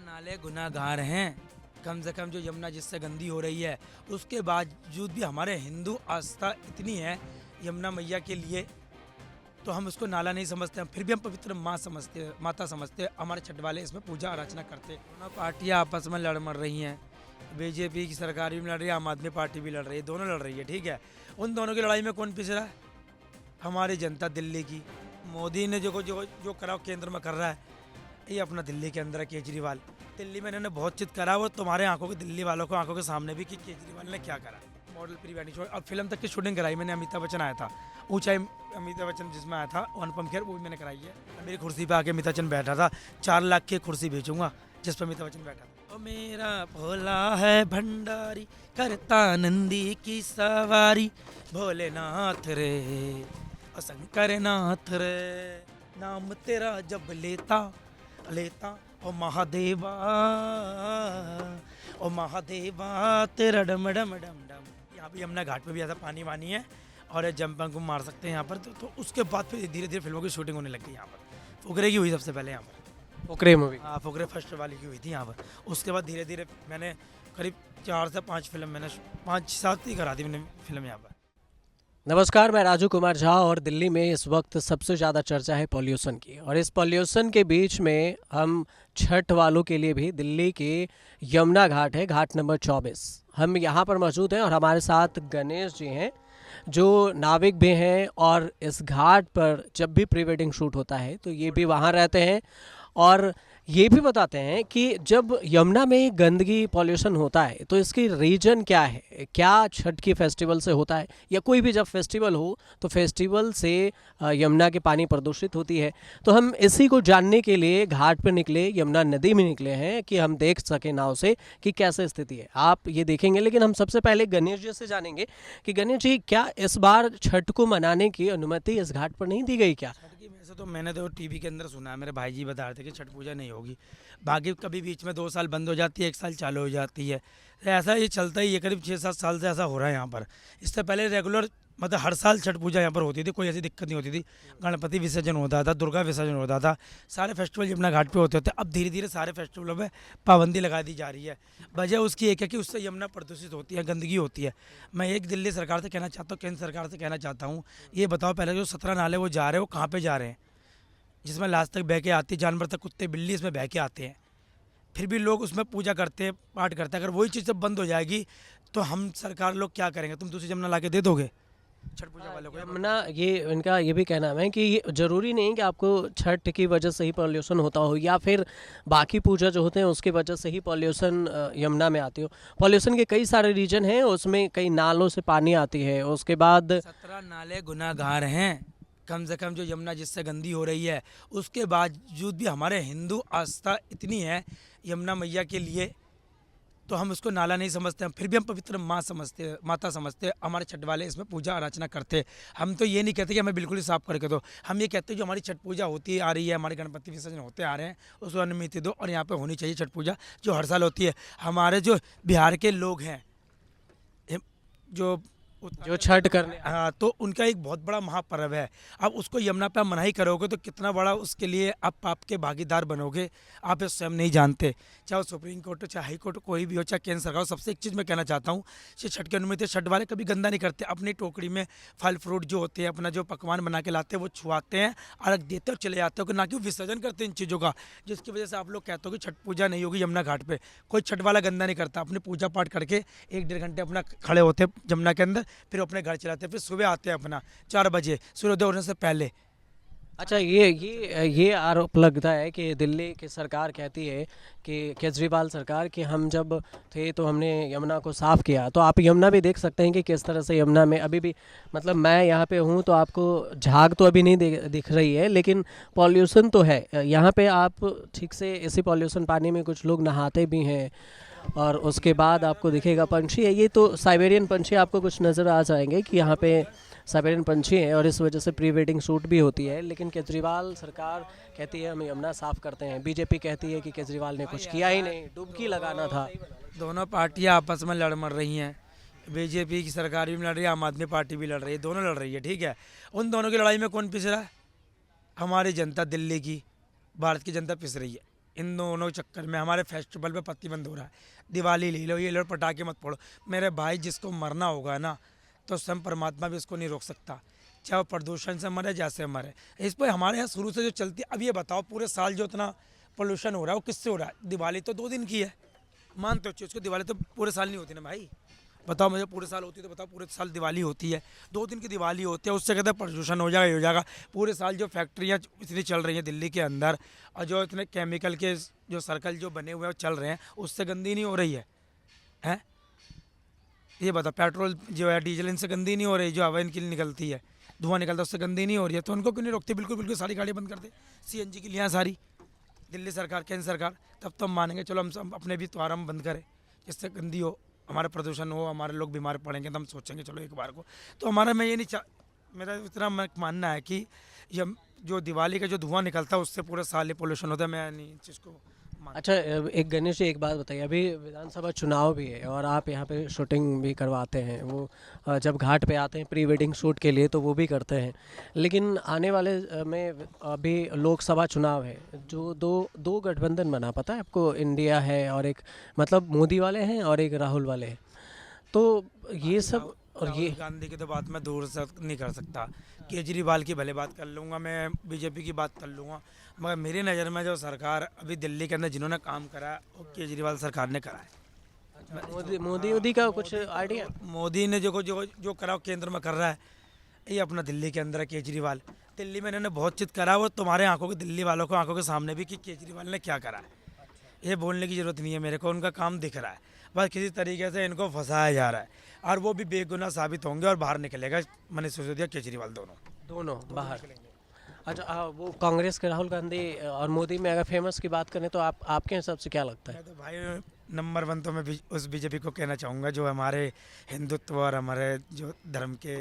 नाले गुनाहगार हैं। कम से कम जो यमुना जिससे गंदी हो रही है, उसके बावजूद भी हमारे हिंदू आस्था इतनी है यमुना मैया के लिए, तो हम उसको नाला नहीं समझते हैं, फिर भी हम पवित्र माँ समझते हैं, माता समझते हैं। हमारे छठ वाले इसमें पूजा अर्चना करते हैं। दोनों पार्टियाँ आपस में लड़ मर रही हैं। बीजेपी की सरकार भी लड़ रही है, आम आदमी पार्टी भी लड़ रही है, दोनों लड़ रही है, ठीक है। उन दोनों की लड़ाई में कौन पिस रहा है? हमारी जनता दिल्ली की। मोदी ने जो जो जो करा केंद्र में कर रहा है, ये अपना दिल्ली के अंदर है केजरीवाल। दिल्ली में इन्होंने बहुत चित करा, वो तुम्हारे आंखों के, दिल्ली वालों को आंखों के सामने भी कि केजरीवाल ने क्या करा। मॉडल प्री वेडिंग शूट और फिल्म तक की शूटिंग कराई मैंने। अमिताभ बच्चन आया था, ऊंचाई अमिताभ बच्चन जिसमें आया था, अनुपम खेर, वो भी मैंने कराई है। मेरी कुर्सी पे आके अमिताभ बच्चन बैठा था, 4 लाख की कुर्सी बेचूंगा जिस पर अमिताभ बच्चन बैठा था। ओ मेरा भोला है भंडारी, करता नंदी की सवारी, भोलेनाथ रे ओ शंकर नाथ रे, नाम तेरा जब लेता लेता ओ महादेवा, ओ महादेवा तेरा डम डम डम डम। यहाँ भी यमुना घाट पे भी ऐसा पानी वानी है और जंपिंग को मार सकते हैं यहाँ पर। तो उसके बाद फिर धीरे धीरे फिल्मों की शूटिंग होने लग गई यहाँ पर। फुकरे की हुई सबसे पहले यहाँ पर, फुकरे मूवी। हाँ फुकरे फर्स्ट वाली की हुई थी यहाँ पर। उसके बाद धीरे धीरे मैंने करीब 4 से 5 फिल्म, मैंने 5-7 ही करा दी मैंने फिल्म यहाँ पर। नमस्कार, मैं राजू कुमार झा और दिल्ली में इस वक्त सबसे ज़्यादा चर्चा है पॉल्यूशन की, और इस पॉल्यूशन के बीच में हम छठ वालों के लिए भी दिल्ली के यमुना घाट है, घाट नंबर 24, हम यहाँ पर मौजूद हैं और हमारे साथ गणेश जी हैं जो नाविक भी हैं, और इस घाट पर जब भी प्री वेडिंग शूट होता है तो ये भी वहाँ रहते हैं और ये भी बताते हैं कि जब यमुना में गंदगी पॉल्यूशन होता है तो इसकी रीजन क्या है, क्या छठ की फेस्टिवल से होता है, या कोई भी जब फेस्टिवल हो तो फेस्टिवल से यमुना की पानी प्रदूषित होती है। तो हम इसी को जानने के लिए घाट पर निकले, यमुना नदी में निकले हैं कि हम देख सकें नाव से कि कैसे स्थिति है। आप ये देखेंगे, लेकिन हम सबसे पहले गणेश जी से जानेंगे कि गणेश जी, क्या इस बार छठ को मनाने की अनुमति इस घाट पर नहीं दी गई क्या? वैसे तो मैंने तो टीवी के अंदर सुना है, मेरे भाई जी बता रहे थे कि छठ पूजा नहीं होगी। बाकी कभी बीच में 2 साल बंद हो जाती है, 1 साल चालू हो जाती है, तो ऐसा ये चलता ही है। करीब 6-7 साल से ऐसा हो रहा है यहाँ पर। इससे पहले रेगुलर मतलब हर साल छठ पूजा यहाँ पर होती थी, कोई ऐसी दिक्कत नहीं होती थी। गणपति विसर्जन होता था, दुर्गा विसर्जन होता था, सारे फेस्टिवल यमुना घाट पे होते थे। अब धीरे धीरे सारे फेस्टिवलों में पाबंदी लगा दी जा रही है। वजह उसकी एक है कि उससे यमुना प्रदूषित होती है, गंदगी होती है। मैं एक दिल्ली सरकार से कहना चाहता हूँ, केंद्र सरकार से कहना चाहता हूँ, ये बताओ पहले जो 17 नाले वो जा रहे हैं, वो कहाँ पर जा रहे हैं? जिसमें लास्ट तक बह के आती है, जानवर तक, कुत्ते बिल्ली इसमें बह के आते हैं, फिर भी लोग उसमें पूजा करते हैं, पाठ करते हैं। अगर वही चीज़ जब बंद हो जाएगी तो हम सरकार लोग क्या करेंगे? तुम दूसरी यमुना ला के दे दोगे छठ पूजा वालों को? यमुना, ये इनका ये भी कहना है कि ये ज़रूरी नहीं कि आपको छठ की वजह से ही पॉल्यूशन होता हो या फिर बाकी पूजा जो होते हैं उसकी वजह से ही पॉल्यूशन यमुना में आती हो। पॉल्यूशन के कई सारे रीजन हैं, उसमें कई नालों से पानी आती है, उसके बाद 17 नाले गुनाहगार हैं। कम से कम जो यमुना जिससे गंदी हो रही है, उसके बावजूद भी हमारे हिंदू आस्था इतनी है यमुना मैया के लिए, तो हम उसको नाला नहीं समझते हैं, फिर भी हम पवित्र माँ समझते हैं, माता समझते हैं। हमारे छठ वाले इसमें पूजा अर्चना करते हैं। हम तो ये नहीं कहते कि हमें बिल्कुल ही साफ करके दो, हम ये कहते हैं जो हमारी छठ पूजा होती आ रही है, हमारे गणपति विसर्जन होते आ रहे हैं, उसको अनुमति दो। और यहाँ पे होनी चाहिए छठ पूजा जो हर साल होती है। हमारे जो बिहार के लोग हैं जो छठ करने, हाँ, तो उनका एक बहुत बड़ा महापर्व है। अब उसको यमुना पे आप मनाही करोगे तो कितना बड़ा उसके लिए आप पाप के भागीदार बनोगे, आप ये स्वयं नहीं जानते। चाहे वो सुप्रीम कोर्ट हो, चाहे हाई कोर्ट, कोई भी हो, चाहे केंद्र सरकार हो। सबसे एक चीज़ मैं कहना चाहता हूँ कि छठ की अनुमति, छठ वाले कभी गंदा नहीं करते। अपनी टोकरी में फल फ्रूट जो होते हैं, अपना जो पकवान बना के लाते हैं, वो छुआते हैं, अर्घ देते हैं और चले जाते हो, ना कि विसर्जन करते हैं इन चीज़ों का, जिसकी वजह से आप लोग कहते हो कि छठ पूजा नहीं होगी यमुना घाट पर। कोई छठ वाला गंदा नहीं करता, अपने पूजा पाठ करके 1-1.5 घंटे अपना खड़े होते हैं यमुना के अंदर, फिर अपने घर चलाते हैं, फिर सुबह आते हैं अपना 4 बजे सूर्योदय होने से पहले। अच्छा, ये आरोप लगता है कि दिल्ली की सरकार कहती है कि केजरीवाल सरकार कि हम जब थे तो हमने यमुना को साफ़ किया। तो आप यमुना भी देख सकते हैं कि किस तरह से यमुना में अभी भी, मतलब मैं यहाँ पे हूँ तो आपको झाग तो अभी नहीं दिख रही है, लेकिन पॉल्यूशन तो है यहाँ पे। आप ठीक से इसी पॉल्यूशन पानी में कुछ लोग नहाते भी हैं, और उसके बाद आपको दिखेगा पंछी है, ये तो साइबेरियन पंछी आपको कुछ नज़र आ जाएंगे कि यहाँ पे साइबेरियन पंछी हैं, और इस वजह से प्री वेडिंग शूट भी होती है। लेकिन केजरीवाल सरकार कहती है हम यमुना साफ़ करते हैं, बीजेपी कहती है कि केजरीवाल ने कुछ किया ही नहीं, डुबकी लगाना था। दोनों पार्टियां आपस में लड़ मर रही हैं। बीजेपी की सरकार भी लड़ रही है, आम आदमी पार्टी भी लड़ रही है, दोनों लड़ रही है, ठीक है। उन दोनों की लड़ाई में कौन पिस रहा है? हमारी जनता दिल्ली की, भारत की जनता पिस रही है। इन दोनों चक्कर में हमारे फेस्टिवल पे प्रतिबंध हो रहा है। दिवाली ले लो, ये लो, पटाखे मत फोड़ो। मेरे भाई, जिसको मरना होगा ना, तो स्वयं परमात्मा भी उसको नहीं रोक सकता, चाहे वो प्रदूषण से मरे जैसे मरे। इस पर हमारे यहाँ शुरू से जो चलती है, अब ये बताओ पूरे साल जो इतना पोल्यूशन हो रहा है वो किससे हो रहा है? दिवाली तो 2 दिन की है, मानते हो उसको, दिवाली तो पूरे साल नहीं होती ना भाई। बताओ मुझे, पूरे साल होती तो बताओ, पूरे साल दिवाली होती है, 2 दिन की दिवाली होती है, उससे कहते हैं प्रदूषण हो जाएगा, हो जाएगा। पूरे साल जो फैक्ट्रियाँ इतनी चल रही हैं दिल्ली के अंदर, और जो इतने केमिकल के जो सर्कल जो बने हुए हैं चल रहे हैं, उससे गंदी नहीं हो रही है? हैं? ये बता, पेट्रोल जो है, डीजल, इनसे गंदी नहीं हो रही? जो हवा इनकी निकलती है, धुआं निकलता है, उससे गंदी नहीं हो रही है? तो उनको क्यों नहीं रोकती? बिल्कुल बिल्कुल सारी गाड़ी बंद कर दे, CNG की लिया सारी दिल्ली सरकार, केंद्र सरकार, तब तो हम मानेंगे चलो हम सब अपने भी त्योहार हम बंद करें, जिससे गंदी हो, हमारा प्रदूषण हो, हमारे लोग बीमार पड़ेंगे, तो हम सोचेंगे चलो एक बार को। तो हमारा, मैं ये नहीं मेरा इतना मानना है कि ये जो दिवाली का जो धुआं निकलता है उससे पूरे साल ही पोल्यूशन होता है। मैं नहीं इस चीज़ को अच्छा, एक गणेश जी, एक बात बताइए, अभी विधानसभा चुनाव भी है और आप यहाँ पे शूटिंग भी करवाते हैं, वो जब घाट पे आते हैं प्री वेडिंग शूट के लिए तो वो भी करते हैं, लेकिन आने वाले में अभी लोकसभा चुनाव है, जो दो गठबंधन बना, पता है आपको? इंडिया है और एक, मतलब मोदी वाले हैं और एक राहुल वाले हैं, तो ये सब, और ये राहुल गांधी की तो बात मैं दूर से नहीं कर सकता, केजरीवाल की भले बात कर लूँगा, मैं बीजेपी की बात कर लूँगा, मगर मेरी नज़र में जो सरकार अभी दिल्ली के अंदर जिन्होंने काम करा है वो केजरीवाल सरकार ने करा है। मोदी का कुछ आइडिया? मोदी ने जो जो जो करा वो केंद्र में कर रहा है, ये अपना दिल्ली के अंदर है केजरीवाल। दिल्ली में इन्होंने बहुत चीज़ करा, वो तुम्हारे आंखों के, दिल्ली वालों को आंखों के सामने भी, कि केजरीवाल ने क्या करा है। ये बोलने की ज़रूरत नहीं है मेरे को, उनका काम दिख रहा है, बस किसी तरीके से इनको फंसाया जा रहा है, और वो भी बेगुनाह साबित होंगे और बाहर निकलेगा मनीष सिसोदिया, केजरीवाल दोनों बाहर। अच्छा, वो कांग्रेस के राहुल गांधी और मोदी में अगर फेमस की बात करें तो आपके हिसाब से क्या लगता है? मैं तो भाई नंबर 1 तो मैं उस बीजेपी को कहना चाहूँगा जो हमारे हिंदुत्व और हमारे जो धर्म के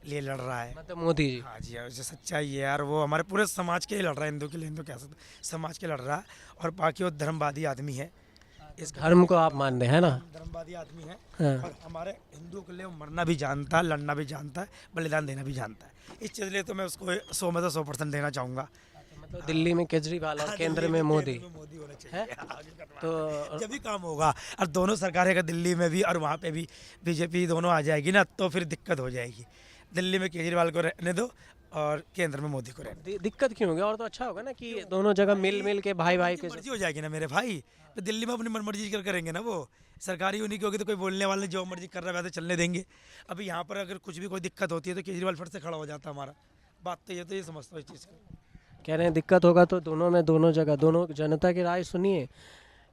लिए लड़ रहा है, मतलब मोदी जी। हाँ जी, हाँ, जो सच्चाई है यार, वो हमारे पूरे समाज के लिए लड़ रहा है, हिंदू के लिए, हिंदू कह सकते, समाज के लड़ रहा है, और बाकी वो धर्मवादी आदमी है, इस धर्म को आप मान रहे हैं ना? धर्मवादी आदमी है, हाँ। और हमारे हिंदुओं के लिए वो मरना भी जानता है, लड़ना भी जानता है, बलिदान देना भी जानता है। इस चीज़ लिए तो मैं उसको 100 में तो 100% देना चाहूँगा। मतलब दिल्ली में केजरीवाल और केंद्र में मोदी होना है, चाहिए तो जब भी काम होगा, और दोनों सरकारें अगर दिल्ली में भी और वहाँ पे भी बीजेपी दोनों आ जाएगी ना, तो फिर दिक्कत हो जाएगी। दिल्ली में केजरीवाल को रहने दो और केंद्र में मोदी को रहने दिक्कत क्यों होगी? और तो अच्छा होगा ना कि दोनों जगह मिल के भाई दो। के मर्जी हो जाएगी ना मेरे भाई, तो दिल्ली में अपनी मनमर्जी कर करेंगे ना, वो सरकारी उन्हीं की होगी, तो कोई बोलने वाले जो मर्जी कर रहा है वैसे चलने देंगे। अभी यहाँ पर अगर कुछ भी कोई दिक्कत होती है तो केजरीवाल फिर से खड़ा हो जाता है हमारा, बात तो ये समझता हूँ इस चीज़ को। कह रहे हैं दिक्कत होगा तो दोनों जगह, दोनों जनता की राय सुनिए,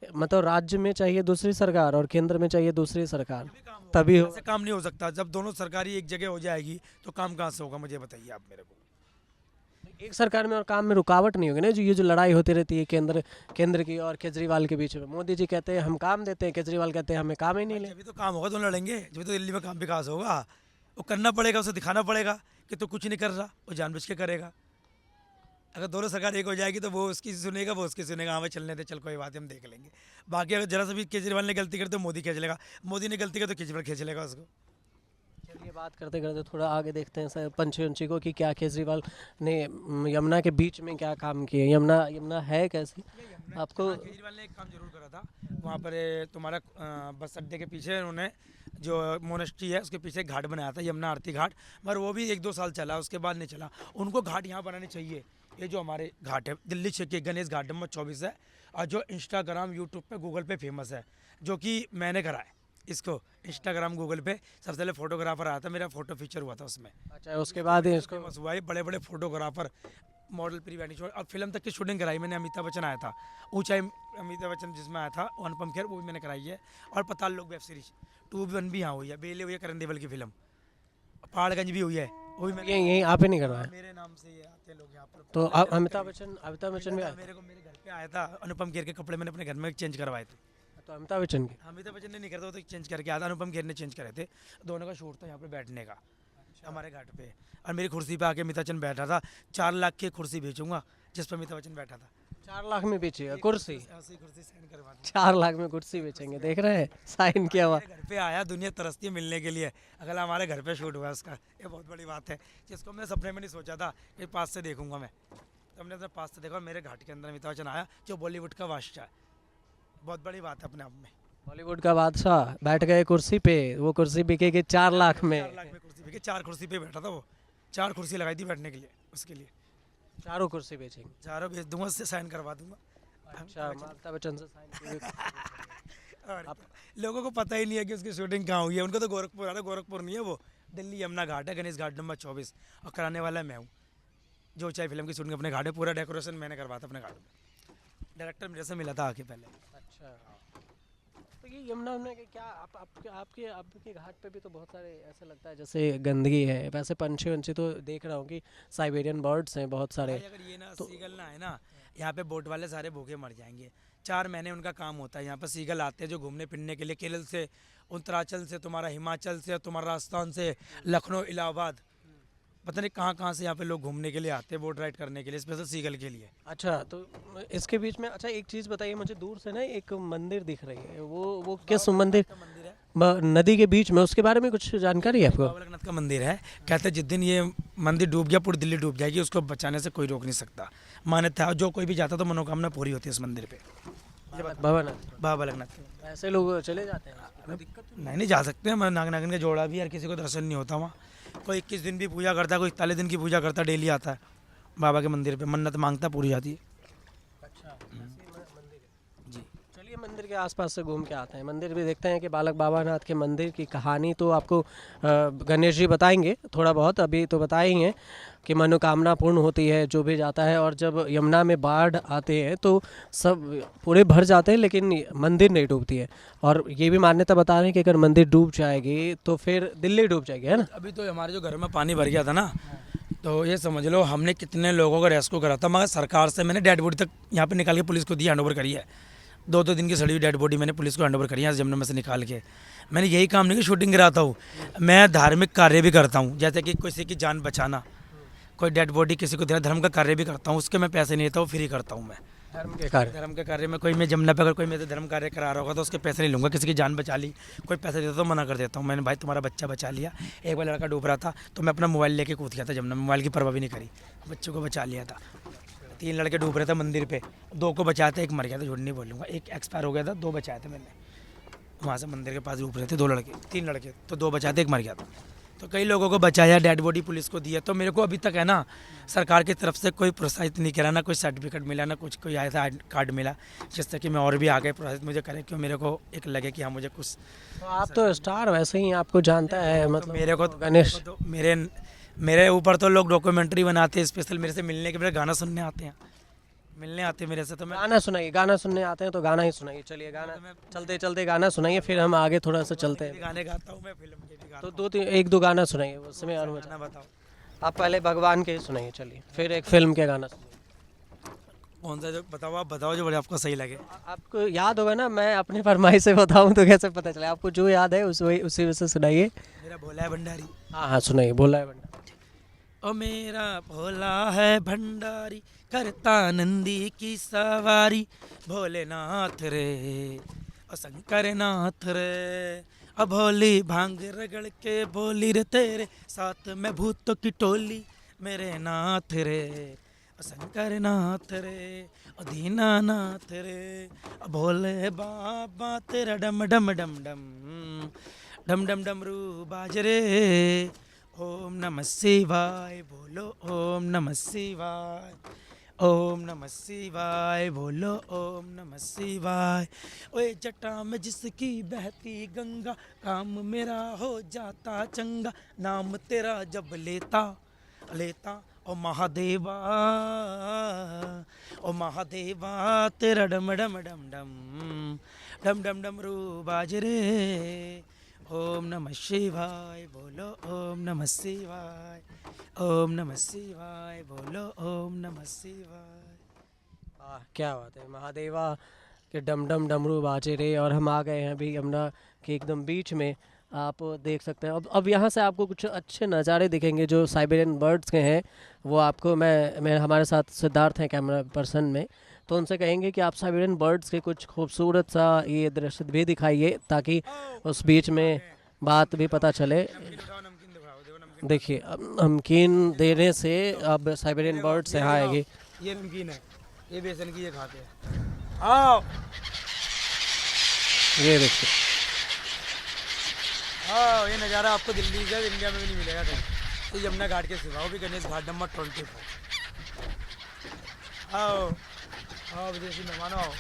मतलब राज्य में चाहिए दूसरी सरकार और केंद्र में चाहिए दूसरी सरकार, तभी हो। ऐसे काम नहीं हो सकता, जब दोनों सरकारी एक जगह हो जाएगी तो काम कहाँ से होगा, मुझे बताइए आप मेरे को। एक सरकार में और काम में रुकावट नहीं होगी ना, जो ये जो लड़ाई होती रहती है केंद्र की और केजरीवाल के बीच में। मोदी जी कहते हैं हम काम देते हैं, केजरीवाल कहते हैं हमें काम ही नहीं ले। जब तो काम होगा तो लड़ेंगे, जब तो दिल्ली में काम विकास होगा, वो करना पड़ेगा, उसे दिखाना पड़ेगा कि तो कुछ नहीं कर रहा, वो जानबूझ के करेगा। अगर दोनों सरकार एक हो जाएगी तो वो उसकी सुनेगा, वो उसकी सुनेगा, हमें चलने दे, चल कोई बात है, हम देख लेंगे। बाकी अगर जरा सा भी केजरीवाल ने गलती कर तो मोदी खींच लेगा, मोदी ने गलती कर तो केजरीवाल खींच लेगा उसको। चलिए, बात करते करते थोड़ा आगे देखते हैं सर पंची को कि क्या केजरीवाल ने यमुना के बीच में क्या काम किए। यमुना है कैसी आपको? केजरीवाल ने एक काम जरूर करा था, वहाँ पर तुम्हारा बस अड्डे के पीछे उन्होंने जो मोनेस्ट्री है उसके पीछे घाट बनाया था, यमुना आरती घाट, मगर वो भी 1-2 साल चला, उसके बाद नहीं चला। उनको घाट यहाँ बनाने चाहिए। ये जो हमारे घाट है दिल्ली के गणेश घाट नंबर 24 है, और जो इंस्टाग्राम यूट्यूब पे गूगल पे फेमस है, जो कि मैंने करा है इसको। इंस्टाग्राम गूगल पे सबसे पहले फोटोग्राफर आया था, मेरा फोटो फीचर हुआ था उसमें। अच्छा, उसके बाद ही इसको फेमस हुआ है, बड़े बड़े photographer, model, pre wedding shoot और फिल्म तक की शूटिंग कराई मैंने। अमिताभ बच्चन आया था, ऊंचाई अमिताभ बच्चन जिसमें आया था, अनुपम खेर, वो भी मैंने कराई है। और पताल लोक वेब सीरीज 2 भी यहाँ हुई है, बेले हुई है, करण देवल की फिल्म। पहाड़गंज भी हुई है, वो भी मैंने यही आप ही नहीं करवाया? मेरे नाम से ये आते हैं लोग यहाँ पर। तो अमिताभ बच्चन भी आए? मेरे को मेरे घर पे आया था, अनुपम खेर के कपड़े मैंने अपने घर में चेंज करवाए थे। तो अमिताभ बच्चन के? अमिताभ बच्चन ने नहीं करता, वो तो चेंज करके आया था, अनुपम खेर ने चेंज करे थे। दोनों का शूट था यहाँ पे बैठने का, हमारे घाट पे। और मेरी कुर्सी पे आके अमिताभ बच्चन बैठा था। 4 लाख की कुर्सी बेचूंगा जिस पर अमिताभ बच्चन बैठा था। 4 लाख में बेचिएगा कुर्सी? ऐसी कुर्सी साइन करवा दी। 4 लाख में कुर्सी बेचेंगे, देख रहे हैं, साइन किया हुआ। मेरे घर पे आया, दुनिया तरसती है मिलने के लिए, अगला हमारे घर पे शूट हुआ उसका, ये बहुत बड़ी बात है, जिसको मैं सपने में नहीं सोचा था कि पास से देखूंगा मैं। तो हमने अपने पास से देखा और मेरे घाट के अंदर अमिताभ बच्चन आया जो बॉलीवुड का बादशाह है। बहुत बड़ी बात है अपने आप में। बॉलीवुड का बादशाह बैठ गए कुर्सी पे, वो कुर्सी बिकेगी 4 लाख में। 4 लाख में कुर्सी बिकी, 4 कुर्सी पे बैठा था वो। 4 कुर्सी लगाई थी बैठने के लिए, उसके लिए। चारों कुर्सी बेचेंगे। चारों भेज दूंगा, उससे साइन करवा दूंगा। अच्छा, अमिताभ बच्चन से साइन किए। और लोगों को पता ही नहीं है कि उसकी शूटिंग कहाँ हुई है। उनको तो गोरखपुर आ रहा है, गोरखपुर नहीं है वो, दिल्ली यमुना घाट है, गणेश घाट नंबर 24। और कराने वाला मैं हूँ। जो ऊंचाई फिल्म की शूटिंग अपने घाट है, पूरा डेकोरेशन मैंने करवाया था अपने घाट में। डायरेक्टर मेरे से मिला था आके पहले। अच्छा, तो ये यमुना में क्या आपके घाट पे भी तो बहुत सारे ऐसा लगता है जैसे गंदगी है, वैसे पंछी वंछी तो देख रहा हूँ कि साइबेरियन बर्ड्स हैं बहुत सारे। भाई अगर ये ना सीगल ना है ना, यहाँ पे बोट वाले सारे भूखे मर जाएंगे। 4 महीने उनका काम होता है। यहाँ पर सीगल आते हैं जो घूमने फिरने के लिए, केरल से, उत्तरांचल से, तुम्हारा हिमाचल से, तुम्हारा राजस्थान से, लखनऊ, इलाहाबाद, पता नहीं कहाँ कहाँ से यहाँ पे लोग घूमने के लिए आते हैं, बोट राइड करने के लिए, स्पेशल सीगल के लिए। अच्छा, तो इसके बीच में अच्छा एक चीज़ बताइए मुझे, दूर से ना एक मंदिर दिख रही है, वो किस मंदिर? मंदिर है नदी के बीच में, उसके बारे में कुछ जानकारी है आपको? बाबा लोकनाथ का मंदिर है। कहते हैं जिस दिन ये मंदिर डूब गया पूरी दिल्ली डूब जाएगी, उसको बचाने से कोई रोक नहीं सकता। मान्यता है, जो कोई भी जाता तो मनोकामना पूरी होती है इस मंदिर पे। भवन बाबा लोकनाथ के। ऐसे लोग चले जाते हैं? नहीं जा सकते हैं। नाग नागिन का जोड़ा भी, हर किसी को दर्शन नहीं होता वहाँ। कोई 21 दिन भी पूजा करता है, कोई 41 दिन की पूजा करता है, डेली आता है बाबा के मंदिर पे, मन्नत मांगता पूरी जाती है। अच्छा, जी। चलिए मंदिर के आसपास से घूम के आते हैं, मंदिर भी देखते हैं कि बालक बाबानाथ के मंदिर की कहानी तो आपको गणेश जी बताएंगे थोड़ा बहुत, अभी तो बताए ही हैं कि मनोकामना पूर्ण होती है जो भी जाता है। और जब यमुना में बाढ़ आते हैं तो सब पूरे भर जाते हैं लेकिन मंदिर नहीं डूबती है। और ये भी मान्यता बता रहे हैं कि अगर मंदिर डूब जाएगी तो फिर दिल्ली डूब जाएगी, है ना? अभी तो हमारे जो घर में पानी भर गया था ना, तो ये समझ लो हमने कितने लोगों को रेस्क्यू करा था, मगर सरकार से मैंने डेड बॉडी तक यहाँ पे निकाल के पुलिस को दी, हैंडओवर करी है। 2-2 दिन की सड़ी हुई डेड बॉडी मैंने पुलिस को हैंडओवर करी है जमुना में से निकाल के। मैंने यही काम नहीं कि शूटिंग कराता हूँ, मैं धार्मिक कार्य भी करता हूँ, जैसे कि किसी की जान बचाना, कोई डेड बॉडी किसी को देना, धर्म का कार्य भी करता हूँ। उसके मैं पैसे नहीं लेता हूँ, फ्री करता हूँ मैं। धर्म के कार्य में कोई, मैं जमुना पे अगर कोई मेरे धर्म कार्य करा रहा होगा तो उसके पैसे नहीं लूँगा। किसी की जान बचा ली, कोई पैसे देता तो मना कर देता हूँ। मैंने भाई तुम्हारा बच्चा बचा लिया। एक बार लड़का डूब रहा था तो मैं अपना मोबाइल लेके कूद गया था जमुना, मोबाइल की परवाह भी नहीं करी, बच्चों को बचा लिया था। 3 लड़के डूब रहे थे मंदिर पे, 2 को बचाए थे, 1 मर गया था, झूठ नहीं बोलूँगा, 1 एक्सपायर हो गया था, 2 बचाए थे मैंने। वहाँ से मंदिर के पास डूब रहे थे 2 लड़के, 3 लड़के, तो 2 बचाए थे, 1 मर गया था। तो कई लोगों को बचाया, डेड बॉडी पुलिस को दी है। तो मेरे को अभी तक है ना सरकार की तरफ से कोई प्रोत्साहित नहीं करा, ना कोई सर्टिफिकेट मिला, ना कुछ कोई ऐसा कार्ड मिला जिससे कि मैं और भी आगे प्रोत्साहित मुझे करे, क्यों मेरे को एक लगे कि हाँ मुझे कुछ। तो आप तो स्टार वैसे ही, आपको जानता है मतलब मेरे को गणेश। तो मेरे ऊपर तो लोग डॉक्यूमेंट्री बनाते हैं, स्पेशल मेरे से मिलने के, मेरे गाना सुनने आते हैं, मिलने आते हैं मेरे से। तो मैं गाना सुनाइए, गाना सुनने आते हैं तो गाना ही सुनाइए। चलिए गाना चलते चलते गाना सुनाइए, फिर हम आगे थोड़ा सा चलते हैं। गाने गाता हूँ मैं, फिल्म के भी गाता तो 1-2 गाना सुनाइए, उसमें हूँ। गाना बताओ आप पहले भगवान के सुनाइए, चलिए फिर एक फिल्म के गाना सुनाइए। कौन सा, जो बताओ, आप बताओ जो बड़े आपको सही लगे। आपको याद होगा ना, मैं अपनी फरमाइश से बताऊं तो कैसे पता चले? आपको जो याद है उसी से सुनाइए। मेरा भोला है भंडारी। हाँ हाँ सुनाइए, बोला है बंदा। ओ मेरा भोला है भंडारी, करता नंदी की सवारी, भोलेनाथ रे ओ शंकर नाथ रे, ओ भोली भांग रगड़ के बोली रे तेरे साथ में भूतों की टोली, मेरे नाथ रे ओ शंकर नाथ रे ओ दीनानाथ रे, ओ भोले बाबा तेरा डम डम डम डम डम डम डमरू बाज रे, ओम नमः शिवाय बोलो, ओम नमः शिवाय, ओम नमः शिवाय बोलो, ओम नमः शिवाय। ओए जटा में जिसकी बहती गंगा, काम मेरा हो जाता चंगा, नाम तेरा जब लेता लेता ओ महादेवा, ओ महादेवा तेरा डम डम डम डम डम डम डमरू बाज रे, ओम नमः शिवाय बोलो, ओम नमः शिवाय, ओम नमः शिवाय बोलो, ओम नमः शिवाय। क्या बात है, महादेवा के डम डम डमरू बाजे रे। और हम आ गए हैं अभी यमुना के एकदम बीच में, आप देख सकते हैं। अब यहाँ से आपको कुछ अच्छे नज़ारे दिखेंगे जो साइबेरियन बर्ड्स के हैं। वो आपको मैं हमारे साथ सिद्धार्थ हैं कैमरा पर्सन में, तो उनसे कहेंगे कि आप साइबेरियन बर्ड्स के कुछ खूबसूरत सा ये दृश्य भी दिखाइए ताकि उस बीच में बात भी पता चले। देखिए, नमकीन देने से अब साइबेरियन बर्ड्स यहाँ आएगी। ये नमकीन है, ये बेसन की, ये खाते हैं। आओ ये देखिए, आओ, ये नज़ारा आपको दिल्ली का इंडिया में भी नहीं मिलेगा कहीं, तो यमुना घाट के सिवा, वो भी गणेश घाट नंबर 24। आओ आओ विदेशी मेहमानों, आओ।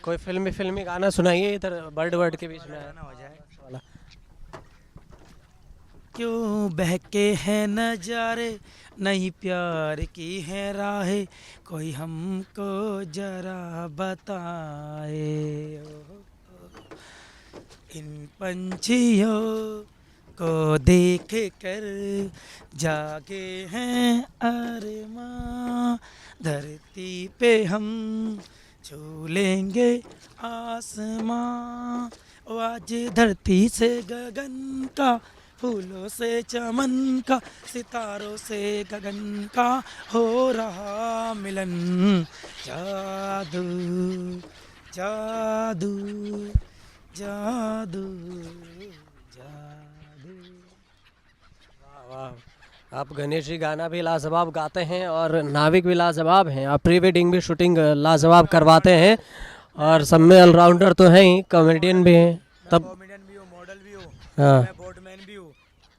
कोई फिल्मी गाना सुनाइए, इधर बर्ड वर्ड के बीच में है गाना हो जाए। वाला। क्यों बहके हैं नजारे, नहीं प्यार की है राहें, कोई हमको जरा बताए। इन पंछियों को देख कर जागे हैं अरमां, धरती पे हम छू लेंगे आसमां। ओ आज धरती से गगन का, फूलों से चमन का, सितारों से गगन का हो रहा मिलन। जादू जादू जादू जादू। वाह वाह, आप गणेश जी गाना भी लाजवाब गाते हैं और नाविक भी लाजवाब हैं, आप प्री वेडिंग भी शूटिंग लाजवाब करवाते हैं और सब में ऑलराउंडर तो हैं ही, कॉमेडियन भी हैं। तब कॉमेडियन भी हूँ, मॉडल भी हूँ, हाँ, मैं बोटमैन भी हूँ,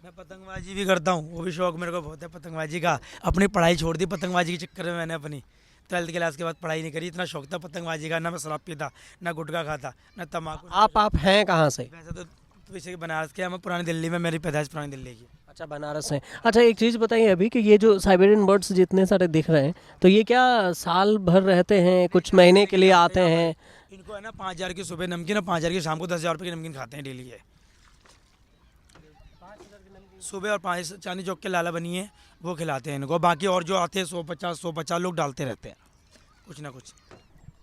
मैं पतंगबाजी भी करता हूँ, वो भी शौक मेरे को बहुत है पतंगबाजी का। अपनी पढ़ाई छोड़ दी पतंगबाजी के चक्कर में, मैंने अपनी 12th क्लास के बाद पढ़ाई नहीं करी, इतना शौक था पतंगबाजी का। ना मैं शराब पीता, ना गुटखा खाता, ना तम्बाकू। आप हैं कहाँ से? वैसे तो वैसे कि बनारस के, मैं पुरानी दिल्ली में, मेरी पैदाइश पुरानी दिल्ली की। अच्छा, बनारस से। अच्छा, एक चीज़ बताइए अभी कि ये जो साइबेरियन बर्ड्स जितने सारे दिख रहे हैं, तो ये क्या साल भर रहते हैं, कुछ महीने के लिए आते हैं? इनको है ना 5,000 की सुबह नमकीन और 5,000 की शाम को 10,000 रुपये की नमकीन खाते हैं डेली है। सुबह और 5 चांदनी चौक के लाला बनी है, वो खिलाते हैं इनको। बाकी और जो आते हैं 150 लोग डालते रहते हैं कुछ ना कुछ।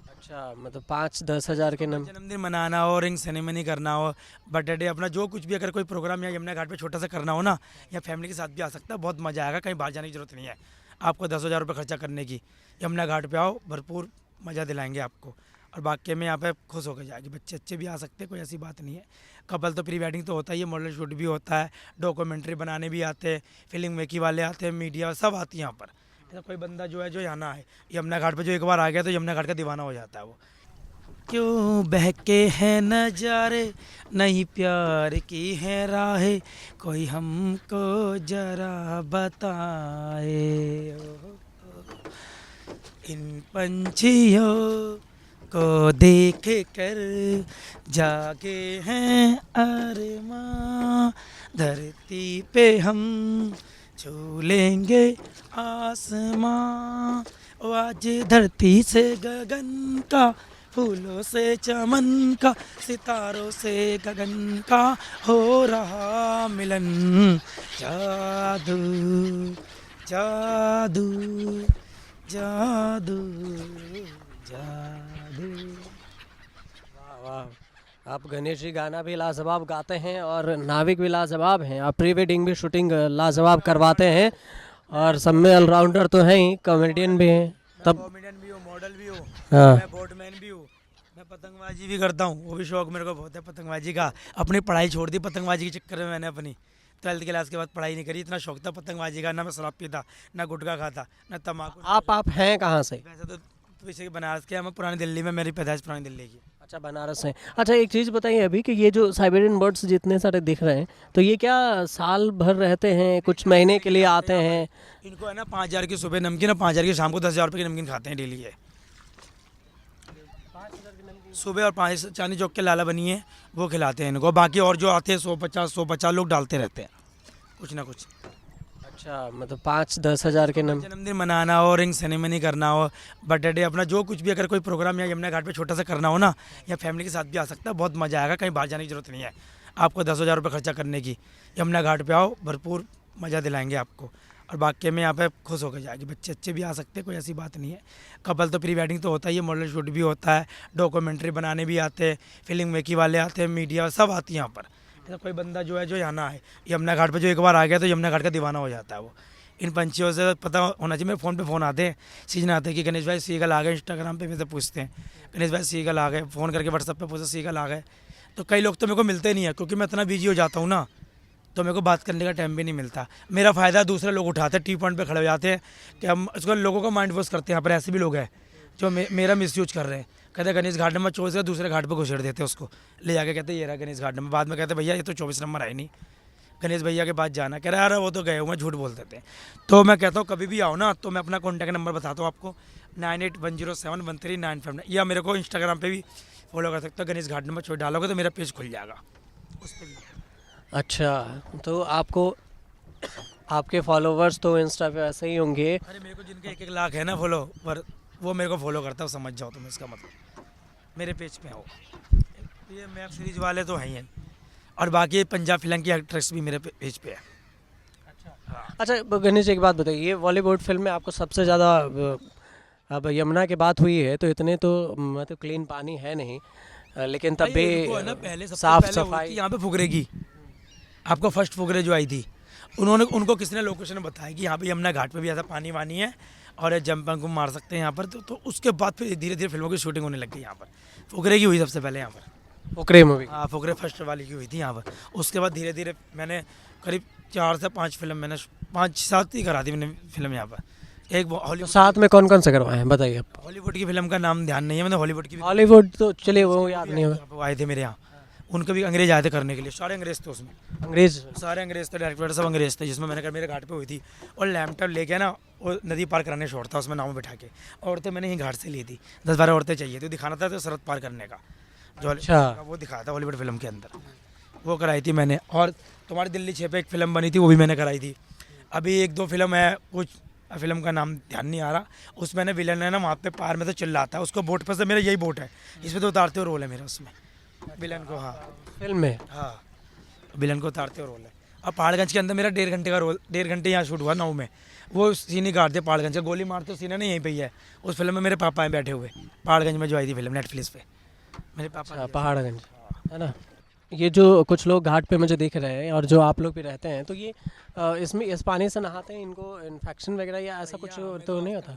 अच्छा, मतलब 5-10 हज़ार के नम जन्मदिन मनाना हो, रिंग सेरेमनी करना हो, बर्थडे, अपना जो कुछ भी, अगर कोई प्रोग्राम या यमुना घाट पे छोटा सा करना हो ना, या फैमिली के साथ भी आ सकता है, बहुत मज़ा आएगा। कहीं बाहर जाने की जरूरत नहीं है आपको 10,000 रुपये खर्चा करने की। यमुना घाट पे आओ, भरपूर मज़ा दिलाएंगे आपको, और बाकी में यहाँ पे खुश होकर जाएगी। बच्चे अच्छे भी आ सकते हैं, कोई ऐसी बात नहीं है। कपल तो प्री वेडिंग तो होता ही है, मॉडल शूट भी होता है, डॉक्यूमेंट्री बनाने भी आते हैं, फिल्म मेकी वाले आते हैं, मीडिया सब आती है यहाँ पर। ऐसा कोई बंदा जो है जो यहाँ ना है यमुना घाट पे, जो एक बार आ गया तो यमुना घाट का दीवाना हो जाता है वो। क्यों बहके हैं नजारे, नहीं प्यार की है राहें, कोई हमको जरा बताए। इन पंछियों को देख कर जागे हैं अरमां, धरती पे हम छू लेंगे आसमां। ओ आज धरती से गगन का, फूलों से चमन का, सितारों से गगन का हो रहा मिलन। जादू जादू जादू जादू। वाह वाह, आप गणेश जी गाना भी लाजवाब गाते हैं और नाविक भी लाजवाब हैं, आप प्री वेडिंग भी शूटिंग लाजवाब करवाते हैं और सब में ऑलराउंडर तो हैं ही, कॉमेडियन भी हैं। तब कॉमेडियन भी हूँ, मॉडल भी हूँ, हाँ, मैं बोटमैन भी हूँ, मैं पतंगबाजी भी करता हूँ, वो भी शौक मेरे को बहुत है पतंगबाजी का। अपनी पढ़ाई छोड़ दी पतंगबाजी के चक्कर में, मैंने अपनी 12th क्लास के बाद पढ़ाई नहीं करी, इतना शौक था पतंगबाजी का। ना मैं शराब पीता, ना गुटखा खाता, ना तम्बाकू। आप हैं कहाँ से? वैसे तो वैसे कि बनारस के, मैं पुरानी दिल्ली में, मेरी पैदाइश पुरानी दिल्ली की। अच्छा, बनारस से। अच्छा, एक चीज़ बताइए अभी कि ये जो साइबेरियन बर्ड्स जितने सारे दिख रहे हैं, तो ये क्या साल भर रहते हैं, कुछ महीने के लिए आते हैं? इनको है ना 5,000 की सुबह नमकीन और 5,000 की शाम को 10,000 रुपये की नमकीन खाते हैं डेली है। सुबह और 5 चांदनी चौक के लाला बनी है, वो खिलाते हैं इनको। बाकी और जो आते हैं 150 लोग डालते रहते हैं कुछ ना कुछ। अच्छा, मतलब 5-10 हज़ार के नम जन्मदिन मनाना हो, रिंग सेरेमनी करना हो, बर्थडे, अपना जो कुछ भी, अगर कोई प्रोग्राम या यमुना घाट पे छोटा सा करना हो ना, या फैमिली के साथ भी आ सकता है, बहुत मज़ा आएगा। कहीं बाहर जाने की जरूरत नहीं है आपको 10,000 रुपये खर्चा करने की। यमुना घाट पे आओ, भरपूर मज़ा दिलाएंगे आपको, और बाकी में यहाँ पे खुश होकर जाएगी। बच्चे अच्छे भी आ सकते हैं, कोई ऐसी बात नहीं है। कपल तो प्री वेडिंग तो होता ही है, मॉडल शूट भी होता है, डॉक्यूमेंट्री बनाने भी आते हैं, फिल्म मेकी वाले आते हैं, मीडिया सब आती है यहाँ पर। ऐसा कोई बंदा जो है जो यहाँ ना है यमुना घाट पे, जो एक बार आ गया तो यमुना घाट का दीवाना हो जाता है वो। इन पंछियों से पता होना चाहिए। मेरे फ़ोन पे फ़ोन आते हैं, सीजन आते हैं कि गणेश भाई सीगल आ गए। इंस्टाग्राम पे मेरे से पूछते हैं गणेश भाई सीगल आ गए, फ़ोन करके व्हाट्सअप पे पूछते सीगल आ गए। तो कई लोग तो मेरे को मिलते नहीं है, क्योंकि मैं इतना बिजी हो जाता हूँ ना, तो मेरे को बात करने का टाइम भी नहीं मिलता। मेरा फ़ायदा दूसरे लोग उठाते हैं, टी पॉइंट पे खड़े हो जाते हैं कि हम इसको लोगों का माइंड वॉश करते हैं। यहाँ पर ऐसे भी लोग हैं जो मेरा मिसयूज कर रहे हैं। कहते हैं गणेश घाट नंबर 24 का दूसरे घाट पर घुसेड़ देते हैं उसको, ले जाके कहते हैं ये रहा गणेश घाट नंबर। बाद में कहते हैं भैया ये तो 24 नंबर आए नहीं, गणेश भैया के पास जाना। कह रहा है अरे वो तो गए हुए, झूठ बोल देते हैं। तो मैं कहता हूँ कभी भी आओ ना, तो मैं अपना कॉन्टैक्ट नंबर बताता हूँ आपको, 9810713959, या मेरे को इंस्टाग्राम पे भी फॉलो कर सकते हो। गणेश घाट नंबर 24 डालोगे तो मेरा पेज खुल जाएगा, उस पर भी। अच्छा, तो आपको आपके फॉलोवर्स तो इंस्टा पे ऐसे ही होंगे। अरे मेरे को जिनके 1-1 लाख है ना फॉलोवर, वो मेरे को फॉलो करता है, समझ जाओ तुम इसका मतलब, मेरे पेज पे हो। ये मैप सीरीज वाले तो हैं ही हैं, और बाकी पंजाब फिल्म की एक्ट्रेस भी मेरे पेज पे है। अच्छा गणेश, एक बात बताइए, ये बॉलीवुड फिल्म में आपको सबसे ज़्यादा, अब यमुना की बात हुई है तो इतने तो मतलब क्लीन पानी है नहीं, लेकिन तब भी उनको है ना पहले सबसे साफ पहले हुई सफाई। थी यहाँ पे फुकरे की। आपको फर्स्ट फुकरे जो आई थी, उनको किसने लोकेशन बताया कि यहाँ पे यमुना घाट पे भी ऐसा पानी वानी है और जंप को मार सकते हैं यहाँ पर। तो उसके बाद फिर धीरे धीरे फिल्मों की शूटिंग होने लग गई यहाँ पर। फुकरे की हुई सबसे पहले यहाँ पर, फुकरे मूवी। हाँ फुकरे फर्स्ट वाली की हुई थी यहाँ पर। उसके बाद धीरे धीरे मैंने करीब 4 से 5 फिल्म, मैंने 5-7 ही करा दी मैंने फिल्म यहाँ पर। एक तो हॉलीवुड, साथ में कौन कौन से करवाए हैं बताइए आप। हॉलीवुड की फिल्म का नाम ध्यान नहीं है, मैंने हॉलीवुड की भी हॉलीवुड तो चलिए वो याद नहीं होगा। वो आए थे मेरे यहाँ, उनके भी अंग्रेज आए थे करने के लिए, सारे अंग्रेज थे उसमें, अंग्रेज। सारे अंग्रेज थे, डायरेक्टर सब अंग्रेज थे। जिसमें मैंने कहा मेरे घाट पे हुई थी, और लैपटॉप लेके ना वो नदी पार कराने छोड़ता उसमें नाव में बैठा के। औरतें मैंने यहीं घाट से ली थी, 10-12 औरतें चाहिए थी, दिखाना था तो सरहद पार करने का जो अच्छा। वो दिखाया था हॉलीवुड फिल्म के अंदर, वो कराई थी मैंने। और तुम्हारी दिल्ली 6 पे एक फिल्म बनी थी, वो भी मैंने कराई थी। अभी 1-2 फिल्म है, कुछ फिल्म का नाम ध्यान नहीं आ रहा, उसमें विलन है ना वहाँ पे पार में तो चिल्लाता है, उसको बोट पर से, मेरा यही बोट है, इसमें तो उतारते हुए रोल है मेरा उसमें विलन को। हाँ फिल्म में। हाँ, विलन को उतारते हुए रोल है। और पहाड़गंज के अंदर मेरा 1.5 घंटे का रोल, 1.5 घंटे यहाँ शूट हुआ 9 में। वो सीन ही काट दिया पहाड़गंज से, गोली मारते सीन है ना यहीं पे ही है। उस फिल्म में मेरे पापा हैं बैठे हुए, पहाड़गंज में जो आई थी फिल्म नेटफ्लिक्स पे, मेरे पापा। अच्छा, पहाड़गंज है ना। ये जो कुछ लोग घाट पे मुझे दिख रहे हैं और जो आप लोग भी रहते हैं, तो ये इसमें इस पानी से नहाते हैं, इनको इन्फेक्शन वगैरह या ऐसा कुछ तो नहीं होता?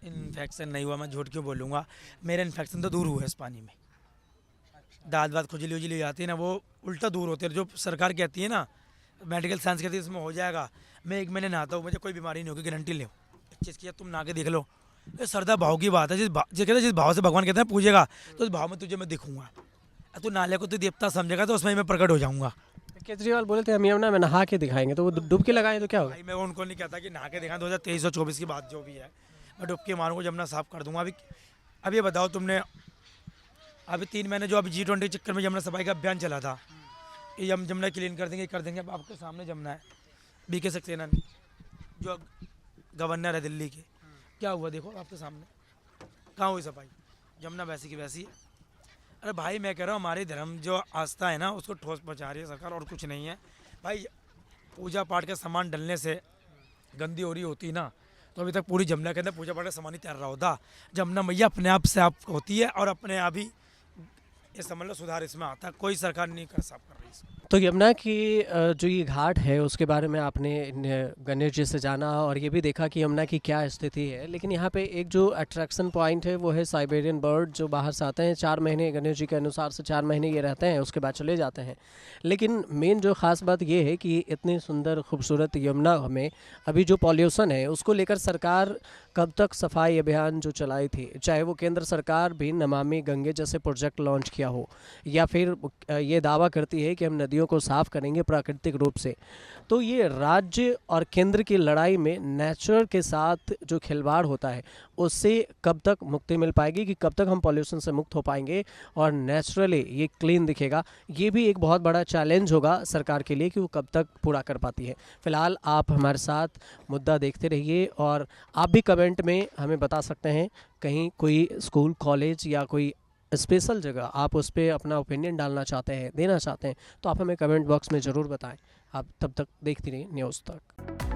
इन्फेक्शन नहीं हुआ, मैं झूठ क्यों बोलूँगा, मेरा इन्फेक्शन तो दूर हुआ है इस पानी में। दांत वात खुजली उजली हो जाती है ना, वो उल्टा दूर होती है। जो सरकार कहती है ना, मेडिकल साइंस कहती है इसमें हो जाएगा, मैं 1 महीने नहाता हूँ, मुझे कोई बीमारी नहीं होगी, गारंटी ले। एक चीज़ की तुम नहा के देख लो, ये श्रद्धा भाव की बात है। जिस भाव से भगवान कहते हैं पूजेगा, तो उस भाव में तुझे मैं दिखूंगा। तू नाले को तू देवता समझेगा, तो उसमें मैं प्रकट हो जाऊंगा। केजरीवाल बोले थे हम यमुना में नहा के दिखाएंगे, तो वो डुबकी लगाएं तो क्या होगा? भाई मैं उनको नहीं कहता कि नहा के दिखा, 2023 और 24 की बात जो भी है, मैं डुबकी मारूंगा, जमुना साफ कर दूंगा। अभी ये बताओ तुमने, अभी 3 महीने जो अभी G20 चक्कर में यमुना सफाई का अभियान चला था, ये यमुना क्लीन कर देंगे। अब आपके सामने जमुना है, BK सक्सेना जो गवर्नर है दिल्ली के, क्या हुआ देखो आपके सामने, कहाँ हुई सफाई? यमुना वैसी की वैसी है। अरे भाई मैं कह रहा हूँ, हमारी धर्म जो आस्था है ना, उसको ठोस पहुँचा रही है सरकार, और कुछ नहीं है भाई। पूजा पाठ का सामान डलने से गंदी हो रही होती ना, तो अभी तक पूरी जमुना के अंदर पूजा पाठ का सामान ही तैयार रहा होता। जमुना मैया अपने आप से आप होती है, और अपने आप ही ये समझ लो सुधार इसमें आता है, कोई सरकार नहीं कर साफ कर रही इसको। तो यमुना की जो ये घाट है उसके बारे में आपने गणेश जी से जाना और ये भी देखा कि यमुना की क्या स्थिति है, लेकिन यहाँ पे एक जो अट्रैक्शन पॉइंट है वो है साइबेरियन बर्ड, जो बाहर से आते हैं 4 महीने, गणेश जी के अनुसार से 4 महीने ये रहते हैं, उसके बाद चले जाते हैं। लेकिन मेन जो ख़ास बात ये है कि इतनी सुंदर खूबसूरत यमुना में अभी जो पॉल्यूशन है उसको लेकर सरकार कब तक सफाई अभियान जो चलाई थी, चाहे वो केंद्र सरकार भी नमामि गंगे जैसे प्रोजेक्ट लॉन्च किया हो, या फिर ये दावा करती है कि हम नदियों को साफ करेंगे प्राकृतिक रूप से, तो ये राज्य और केंद्र की लड़ाई में नेचर के साथ जो खिलवाड़ होता है उससे कब तक मुक्ति मिल पाएगी, कि कब तक हम पॉल्यूशन से मुक्त हो पाएंगे और नेचुरली ये क्लीन दिखेगा, ये भी एक बहुत बड़ा चैलेंज होगा सरकार के लिए कि वो कब तक पूरा कर पाती है। फिलहाल आप हमारे साथ मुद्दा देखते रहिए और आप भी कमेंट में हमें बता सकते हैं, कहीं कोई स्कूल कॉलेज या कोई स्पेशल जगह आप उस पर अपना ओपिनियन डालना चाहते हैं, देना चाहते हैं, तो आप हमें कमेंट बॉक्स में ज़रूर बताएं। आप तब तक देखती रहिए न्यूज़ तक।